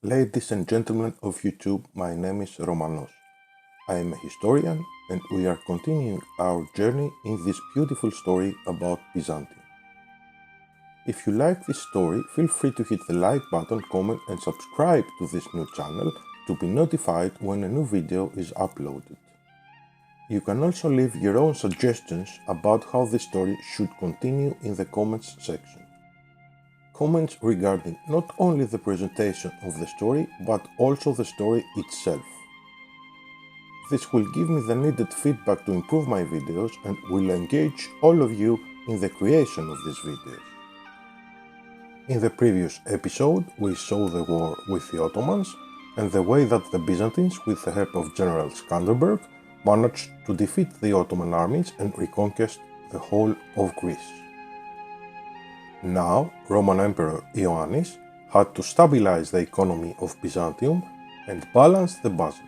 Ladies and gentlemen of YouTube, my name is Romanos. I am a historian and we are continuing our journey in this beautiful story about Byzantium. If you like this story, feel free to hit the like button, comment and subscribe to this new channel to be notified when a new video is uploaded. You can also leave your own suggestions about how the story should continue in the comments section. Comments regarding not only the presentation of the story, but also the story itself. This will give me the needed feedback to improve my videos and will engage all of you in the creation of these videos. In the previous episode, we saw the war with the Ottomans and the way that the Byzantines, with the help of General Skanderberg, managed to defeat the Ottoman armies and reconquest the whole of Greece. Now, Roman Emperor Ioannis had to stabilize the economy of Byzantium and balance the budget.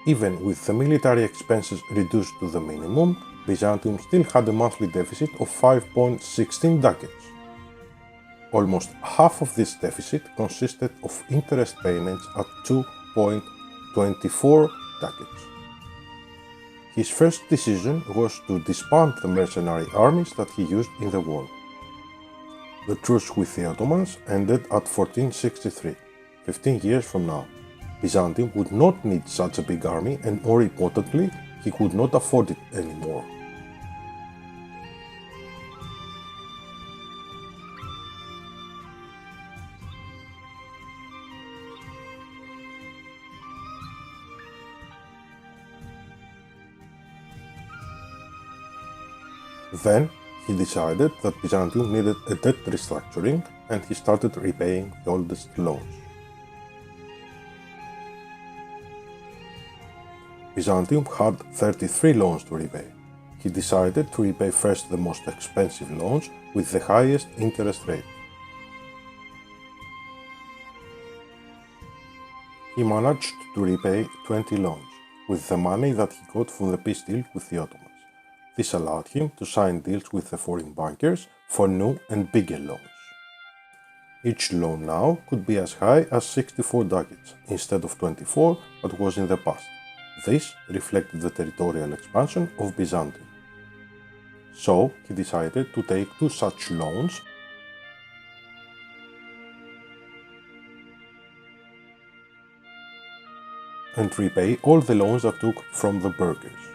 Even with the military expenses reduced to the minimum, Byzantium still had a monthly deficit of 5.16 ducats. Almost half of this deficit consisted of interest payments at 2.24 ducats. His first decision was to disband the mercenary armies that he used in the war. The truce with the Ottomans ended at 1463, 15 years from now. Byzantium would not need such a big army and more importantly, he could not afford it anymore. Then, he decided that Byzantium needed a debt restructuring and he started repaying the oldest loans. Byzantium had 33 loans to repay. He decided to repay first the most expensive loans with the highest interest rate. He managed to repay 20 loans with the money that he got from the peace deal with the Ottomans. This allowed him to sign deals with the foreign bankers for new and bigger loans. Each loan now could be as high as 64 ducats instead of 24 that was in the past. This reflected the territorial expansion of Byzantium. So he decided to take two such loans and repay all the loans that took from the burghers.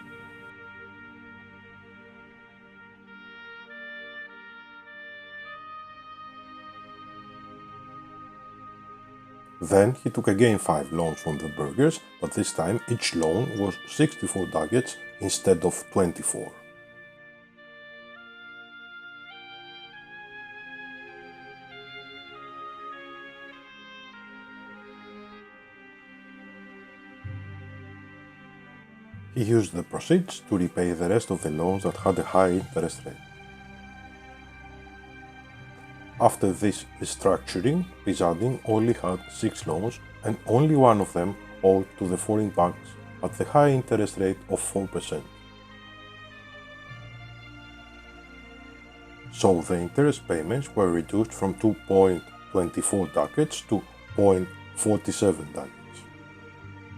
Then he took again 5 loans from the burghers, but this time each loan was 64 ducats instead of 24. He used the proceeds to repay the rest of the loans that had a high interest rate. After this restructuring, Byzantium only had 6 loans and only one of them owed to the foreign banks at the high interest rate of 4%. So the interest payments were reduced from 2.24 ducats to 0.47 ducats.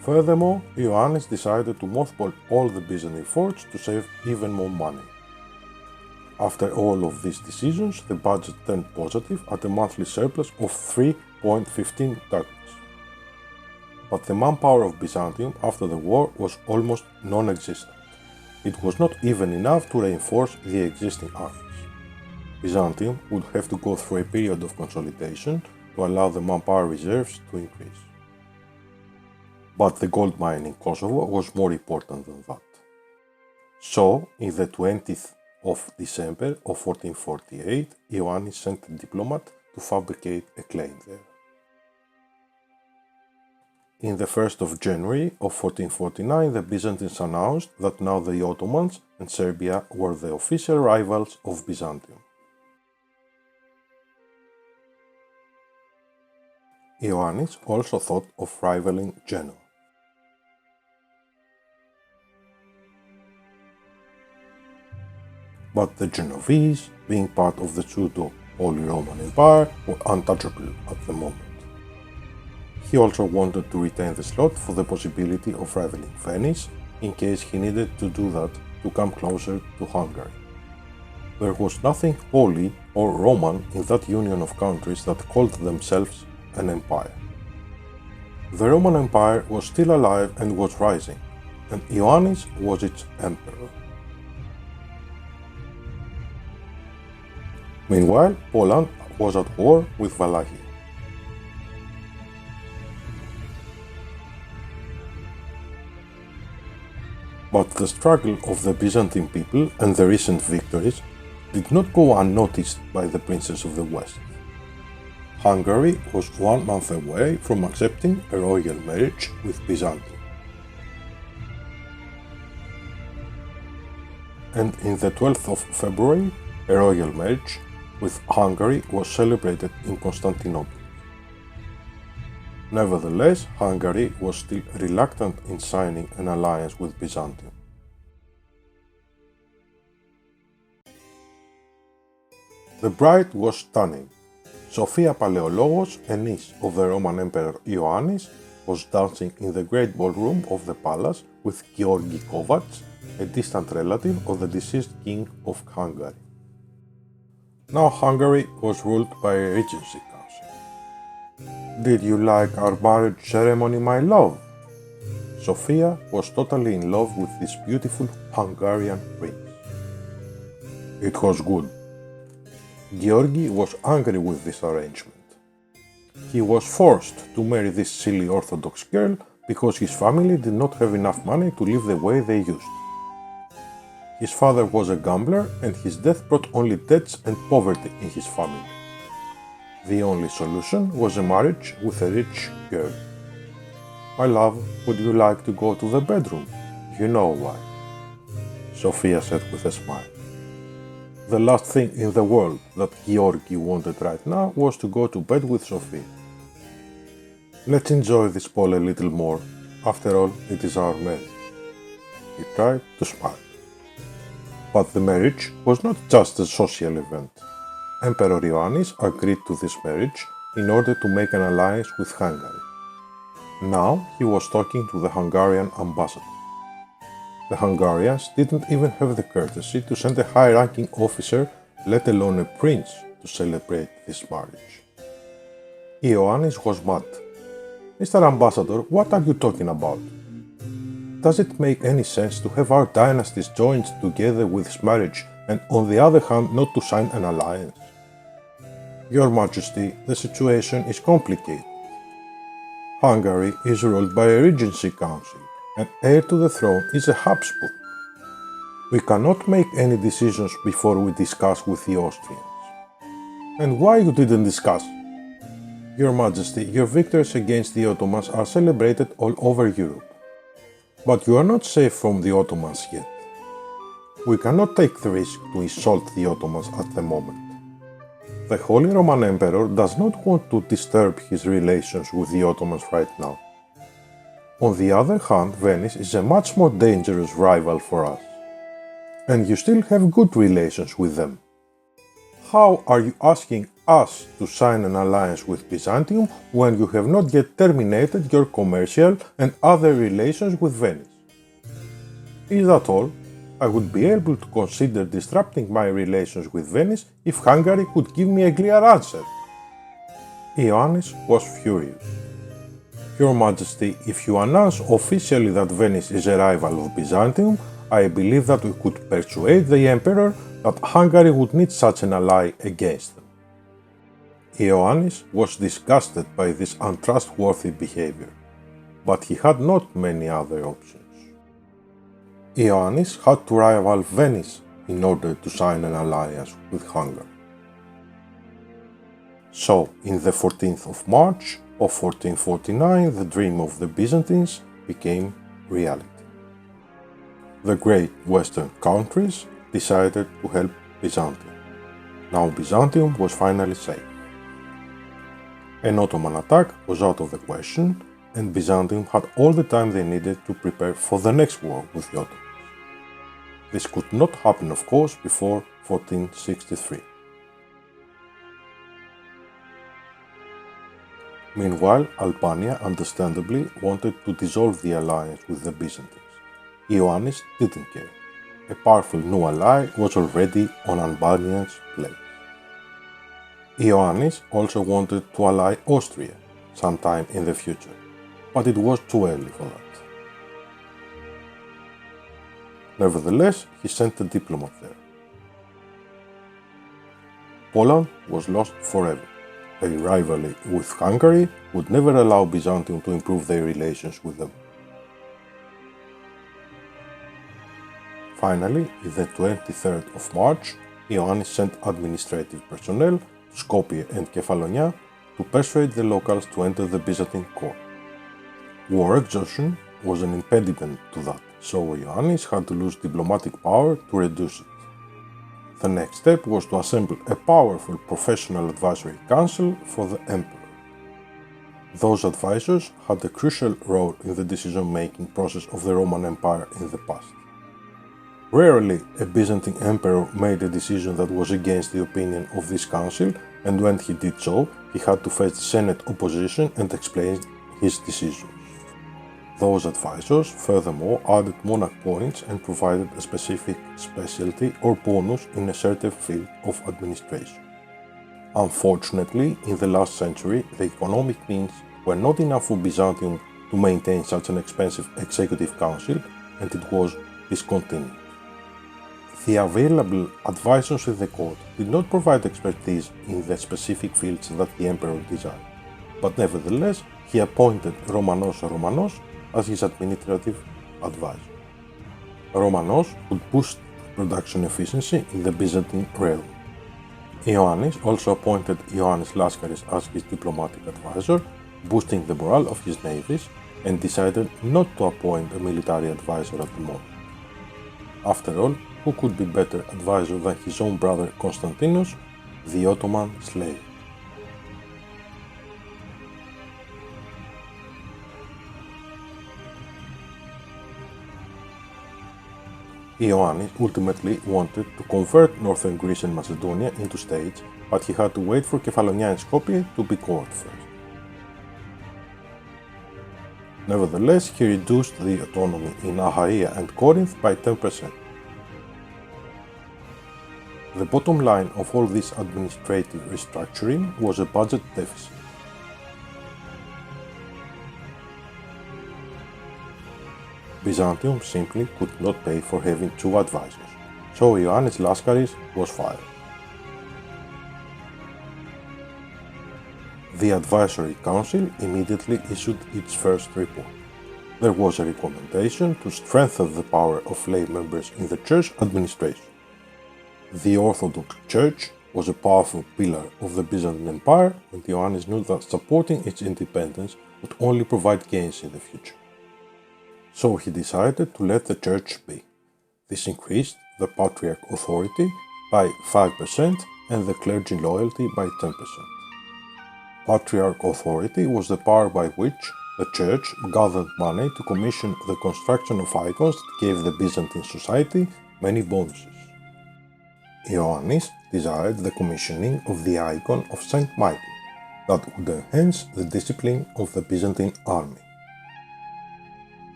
Furthermore, Ioannis decided to mothball all the Byzantine forts to save even more money. After all of these decisions, the budget turned positive at a monthly surplus of 3.15 ducats. But the manpower of Byzantium after the war was almost non-existent. It was not even enough to reinforce the existing armies. Byzantium would have to go through a period of consolidation to allow the manpower reserves to increase. But the gold mine in Kosovo was more important than that. So, in the 20th of December of 1448, Ioannis sent a diplomat to fabricate a claim there. In the 1st of January of 1449, the Byzantines announced that now the Ottomans and Serbia were the official rivals of Byzantium. Ioannis also thought of rivaling Genoa. But the Genovese, being part of the pseudo-Holy Roman Empire, were untouchable at the moment. He also wanted to retain the slot for the possibility of rivaling Venice in case he needed to do that to come closer to Hungary. There was nothing holy or Roman in that union of countries that called themselves an empire. The Roman Empire was still alive and was rising, and Ioannis was its emperor. Meanwhile, Poland was at war with Wallachia. But the struggle of the Byzantine people and the recent victories did not go unnoticed by the princes of the West. Hungary was 1 month away from accepting a royal marriage with Byzantium. And in the 12th of February, a royal marriage with Hungary was celebrated in Constantinople. Nevertheless, Hungary was still reluctant in signing an alliance with Byzantium. The bride was stunning. Sophia Palaiologos, a niece of the Roman Emperor Ioannis, was dancing in the great ballroom of the palace with Georgi Kovacs, a distant relative of the deceased king of Hungary. Now Hungary was ruled by a regency council. "Did you like our marriage ceremony, my love?" Sophia was totally in love with this beautiful Hungarian prince. It was good. Georgi was angry with this arrangement. He was forced to marry this silly Orthodox girl because his family did not have enough money to live the way they used. His father was a gambler and his death brought only debts and poverty in his family. The only solution was a marriage with a rich girl. "My love, would you like to go to the bedroom? You know why," Sophia said with a smile. The last thing in the world that Georgi wanted right now was to go to bed with Sophia. "Let's enjoy this ball a little more. After all, it is our marriage." He tried to smile. But the marriage was not just a social event. Emperor Ioannis agreed to this marriage in order to make an alliance with Hungary. Now he was talking to the Hungarian ambassador. The Hungarians didn't even have the courtesy to send a high-ranking officer, let alone a prince, to celebrate this marriage. Ioannis was mad. "Mr. Ambassador, what are you talking about? Does it make any sense to have our dynasties joined together with this marriage and on the other hand not to sign an alliance? Your Majesty, the situation is complicated. Hungary is ruled by a regency council and heir to the throne is a Habsburg. We cannot make any decisions before we discuss with the Austrians." "And why you didn't discuss?" "Your Majesty, your victories against the Ottomans are celebrated all over Europe. But you are not safe from the Ottomans yet. We cannot take the risk to insult the Ottomans at the moment. The Holy Roman Emperor does not want to disturb his relations with the Ottomans right now. On the other hand, Venice is a much more dangerous rival for us. And you still have good relations with them. How are you asking us to sign an alliance with Byzantium when you have not yet terminated your commercial and other relations with Venice? Is that all? I would be able to consider disrupting my relations with Venice if Hungary could give me a clear answer." Ioannis was furious. "Your Majesty, if you announce officially that Venice is a rival of Byzantium, I believe that we could persuade the Emperor that Hungary would need such an ally against them." Ioannis was disgusted by this untrustworthy behavior, but he had not many other options. Ioannis had to rival Venice in order to sign an alliance with Hungary. So, in the 14th of March of 1449, the dream of the Byzantines became reality. The great Western countries decided to help Byzantium. Now Byzantium was finally safe. An Ottoman attack was out of the question, and Byzantium had all the time they needed to prepare for the next war with the Ottomans. This could not happen, of course, before 1463. Meanwhile, Albania understandably wanted to dissolve the alliance with the Byzantines. Ioannis didn't care. A powerful new ally was already on Albania's plate. Ioannis also wanted to ally Austria sometime in the future, but it was too early for that. Nevertheless, he sent a diplomat there. Poland was lost forever. A rivalry with Hungary would never allow Byzantium to improve their relations with them. Finally, on the 23rd of March, Ioannis sent administrative personnel to Skopje and Kefalonia to persuade the locals to enter the Byzantine court. War exhaustion was an impediment to that, so Ioannis had to lose diplomatic power to reduce it. The next step was to assemble a powerful professional advisory council for the emperor. Those advisors had a crucial role in the decision-making process of the Roman Empire in the past. Rarely a Byzantine emperor made a decision that was against the opinion of this council, and when he did so, he had to face Senate opposition and explain his decisions. Those advisors furthermore added monarch points and provided a specific specialty or bonus in a certain field of administration. Unfortunately, in the last century, the economic means were not enough for Byzantium to maintain such an expensive executive council, and it was discontinued. The available advisors in the court did not provide expertise in the specific fields that the emperor desired, but nevertheless, he appointed Romanos as his administrative advisor. Romanos would boost production efficiency in the Byzantine realm. Ioannis also appointed Ioannis Laskaris as his diplomatic advisor, boosting the morale of his navies, and decided not to appoint a military advisor at the moment. After all, who could be better advisor than his own brother Constantinos, the Ottoman slave? Ioannis ultimately wanted to convert northern Greece and Macedonia into states, but he had to wait for Kefalonia and Skopje to be conquered first. Nevertheless, he reduced the autonomy in Achaia and Corinth by 10%. The bottom line of all this administrative restructuring was a budget deficit. Byzantium simply could not pay for having two advisors, so Ioannis Laskaris was fired. The Advisory Council immediately issued its first report. There was a recommendation to strengthen the power of lay members in the church administration. The Orthodox Church was a powerful pillar of the Byzantine Empire, and Ioannis knew that supporting its independence would only provide gains in the future. So he decided to let the church be. This increased the patriarch authority by 5% and the clergy loyalty by 10%. Patriarch authority was the power by which the church gathered money to commission the construction of icons that gave the Byzantine society many bonuses. Ioannis desired the commissioning of the icon of Saint Michael that would enhance the discipline of the Byzantine army.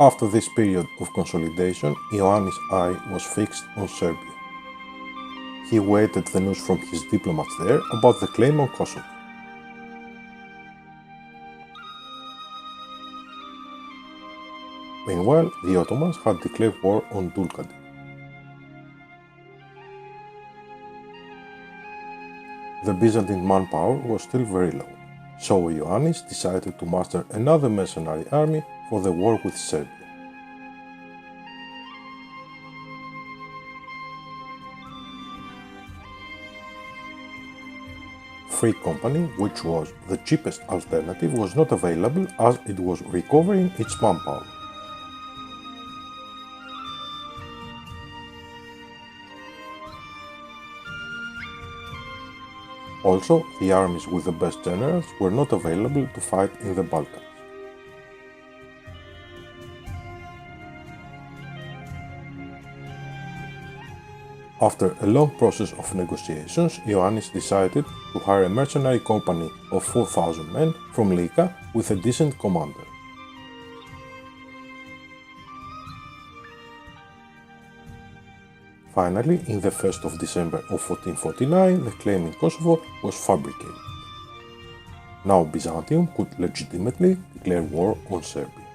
After this period of consolidation, Ioannis' eye was fixed on Serbia. He awaited the news from his diplomats there about the claim on Kosovo. Meanwhile, the Ottomans had declared war on Dulkadi. The Byzantine manpower was still very low, so Ioannis decided to muster another mercenary army for the war with Serbia. Free company, which was the cheapest alternative, was not available as it was recovering its manpower. Also, the armies with the best generals were not available to fight in the Balkans. After a long process of negotiations, Ioannis decided to hire a mercenary company of 4,000 men from Lika with a decent commander. Finally, in the 1st of December of 1449, the claim in Kosovo was fabricated. Now Byzantium could legitimately declare war on Serbia.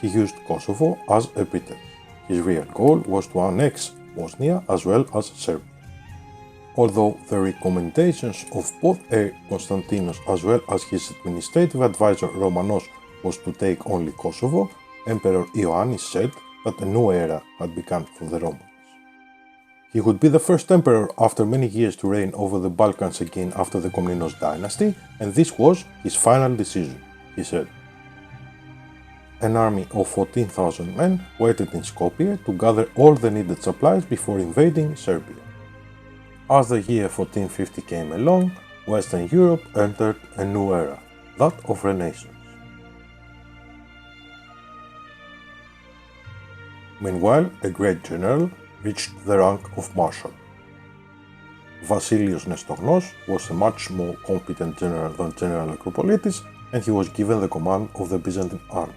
He used Kosovo as a pretext. His real goal was to annex Bosnia as well as Serbia. Although the recommendations of both Constantinos as well as his administrative advisor Romanos was to take only Kosovo, Emperor Ioannis said that a new era had begun for the Romans. He would be the first emperor after many years to reign over the Balkans again after the Komnenos dynasty, and this was his final decision, he said. An army of 14,000 men waited in Skopje to gather all the needed supplies before invading Serbia. As the year 1450 came along, Western Europe entered a new era, that of Renaissance. Meanwhile, a great general reached the rank of marshal. Vasilios Nestornos was a much more competent general than General Acropolitis, and he was given the command of the Byzantine army.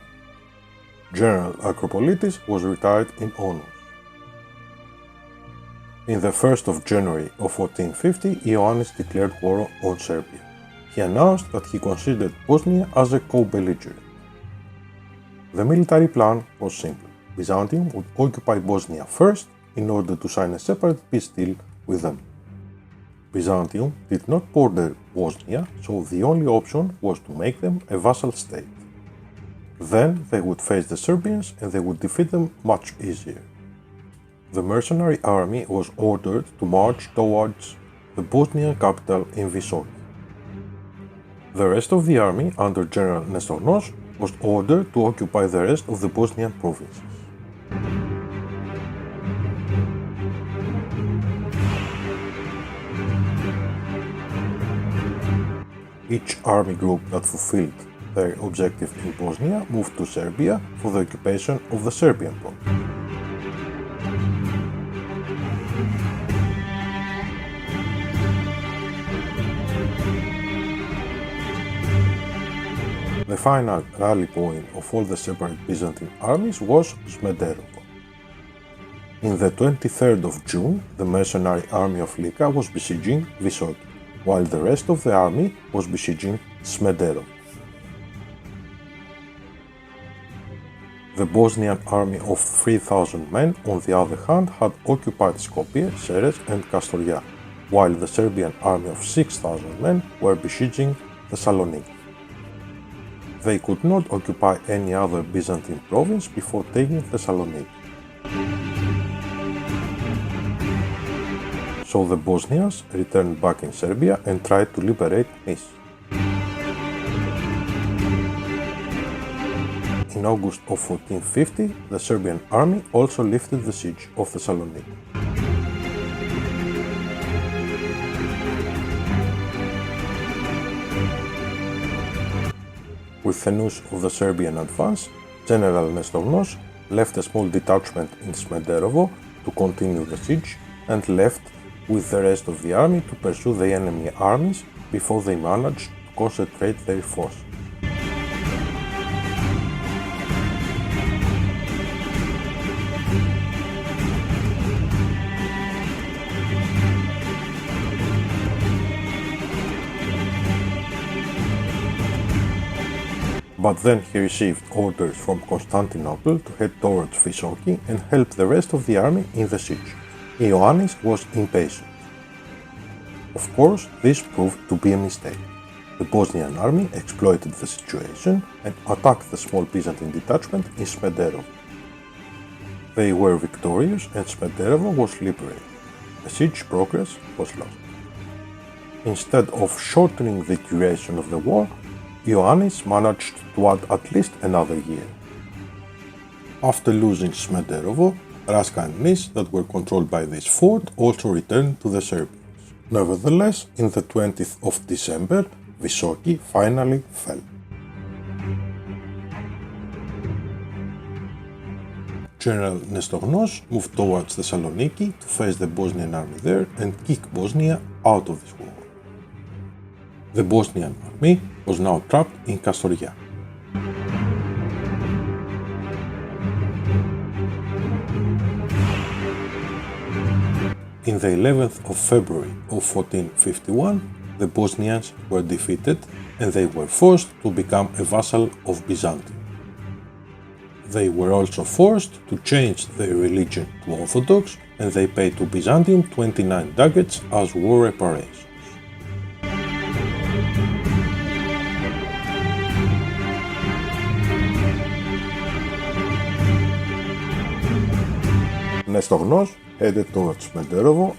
General Acropolitis was retired in honors. In the 1st of January of 1450, Ioannis declared war on Serbia. He announced that he considered Bosnia as a co-belligerent. The military plan was simple. Byzantium would occupy Bosnia first in order to sign a separate peace deal with them. Byzantium did not border Bosnia, so the only option was to make them a vassal state. Then they would face the Serbians and they would defeat them much easier. The mercenary army was ordered to march towards the Bosnian capital in Visoki. The rest of the army under General Nestornos was ordered to occupy the rest of the Bosnian provinces. Each army group that fulfilled their objective in Bosnia moved to Serbia for the occupation of the Serbian province. The final rally point of all the separate Byzantine armies was Smederevo. In the 23rd of June, the mercenary army of Lika was besieging Visoki, while the rest of the army was besieging Smederevo. The Bosnian army of 3,000 men, on the other hand, had occupied Skopje, Seres and Kastoria, while the Serbian army of 6,000 men were besieging Thessaloniki. They could not occupy any other Byzantine province before taking Thessaloniki. So the Bosnians returned back in Serbia and tried to liberate Nis. In August of 1450, the Serbian army also lifted the siege of Thessaloniki. With the news of the Serbian advance, General Nestornos left a small detachment in Smederevo to continue the siege and left with the rest of the army to pursue the enemy armies before they managed to concentrate their force. But then he received orders from Constantinople to head towards Visoki and help the rest of the army in the siege. Ioannis was impatient. Of course, this proved to be a mistake. The Bosnian army exploited the situation and attacked the small Byzantine detachment in Smederevo. They were victorious and Smederevo was liberated. The siege progress was lost. Instead of shortening the duration of the war, Ioannis managed to add at least another year. After losing Smederevo, Raska and Nis that were controlled by this fort also returned to the Serbians. Nevertheless, in the 20th of December, Visoki finally fell. General Nestornos moved towards Thessaloniki to face the Bosnian army there and kick Bosnia out of this war. The Bosnian army was now trapped in Kastoria. In the 11th of February of 1451, the Bosnians were defeated and they were forced to become a vassal of Byzantium. They were also forced to change their religion to Orthodox and they paid to Byzantium 29 ducats as war reparations. Nestornos headed towards Smederevo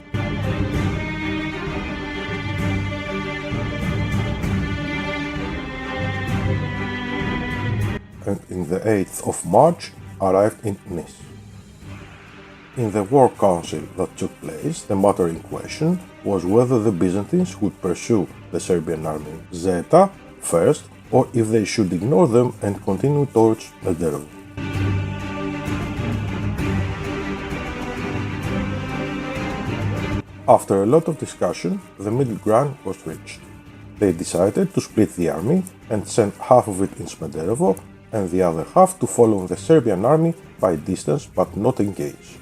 and in the 8th of March arrived in Nice. In the war council that took place, the matter in question was whether the Byzantines would pursue the Serbian army Zeta first or if they should ignore them and continue towards Smederevo. After a lot of discussion, the middle ground was reached. They decided to split the army and send half of it in Smederevo and the other half to follow the Serbian army by distance but not engage.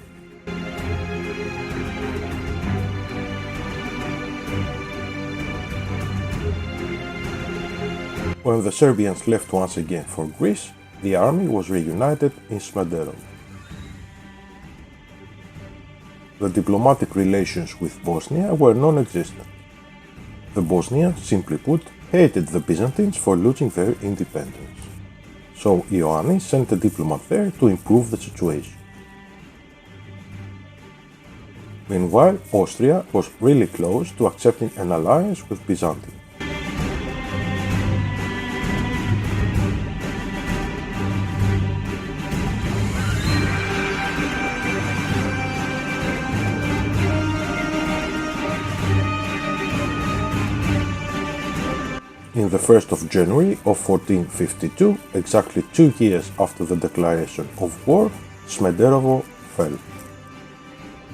When the Serbians left once again for Greece, the army was reunited in Smederevo. The diplomatic relations with Bosnia were non-existent. The Bosnians, simply put, hated the Byzantines for losing their independence. So Ioannis sent a diplomat there to improve the situation. Meanwhile, Austria was really close to accepting an alliance with Byzantium. In the 1st of January of 1452, exactly 2 years after the declaration of war, Smederevo fell.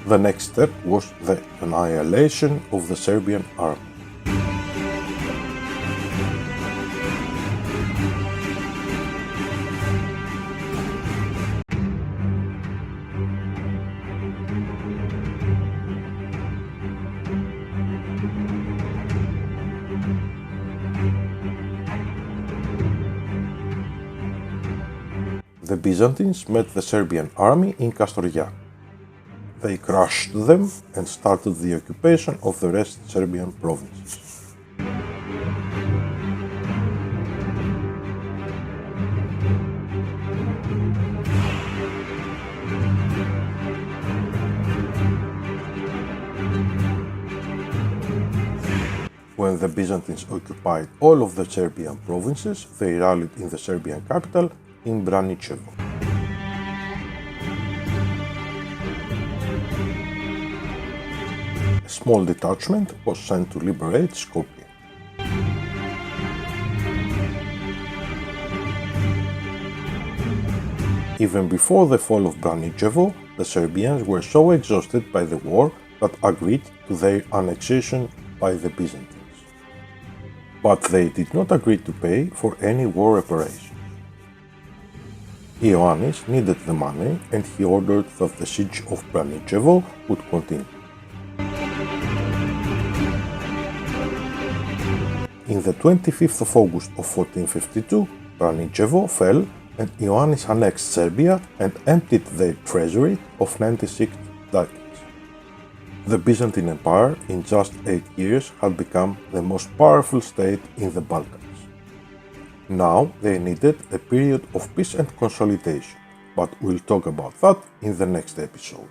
The next step was the annihilation of the Serbian army. The Byzantines met the Serbian army in Kastoria. They crushed them and started the occupation of the rest Serbian provinces. When the Byzantines occupied all of the Serbian provinces, they rallied in the Serbian capital in Braničevo. A small detachment was sent to liberate Skopje. Even before the fall of Braničevo, the Serbians were so exhausted by the war that agreed to their annexation by the Byzantines. But they did not agree to pay for any war reparations. Ioannis needed the money and he ordered that the siege of Braničevo would continue. In the 25th of August of 1452, Braničevo fell and Ioannis annexed Serbia and emptied their treasury of 96 ducats. The Byzantine Empire in just 8 years had become the most powerful state in the Balkans. Now they needed a period of peace and consolidation, but we'll talk about that in the next episode.